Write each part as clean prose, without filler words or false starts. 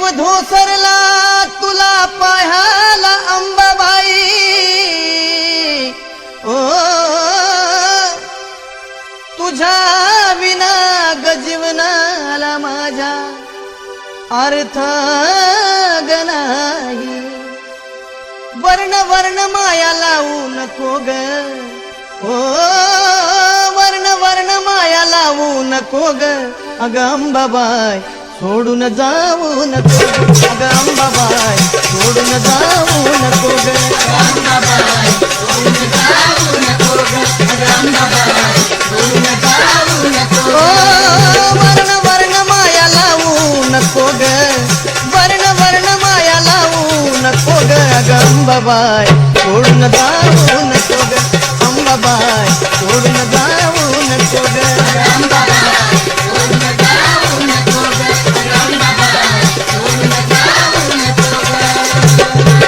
जीव धोसरला तुला पाहायला अंबाबाई ओ तुझ्या विना गजीवनाला माझ्या अर्थ गनाही वर्ण वर्ण माया लावू नको ग ओ वर्ण वर्ण माया लावू नको ग अग अंबाबाई सोडून जाऊ नको अग अंबाबाई सोडून जाऊ नको ग अंबाबाई सोडून जाऊ नको ग अग अंबाबाई सोडून जाऊ नको ओ वर्ण वर्ण माया लावू नको ग वर्ण वर्ण माया लावू नको ग अग अंबाबाई सोडून जाऊ नको ग अंबाबाई सोडून जाऊ नको ग अंबाबाई सोडून जाऊ नको ग अंबाबाई सोडून जाऊ नको ग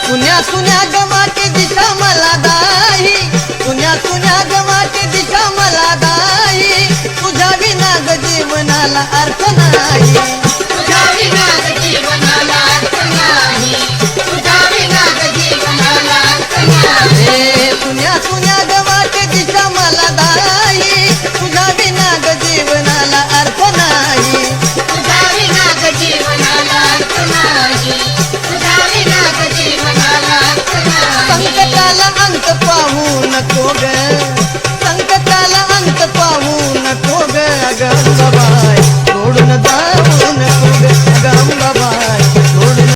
सुन्या सुन्या गमाची दिशा मला दाही सुन्या सुन्या गमाची दिशा मला दाही तुझ्या विना ग जीवनाला अर्थ नाही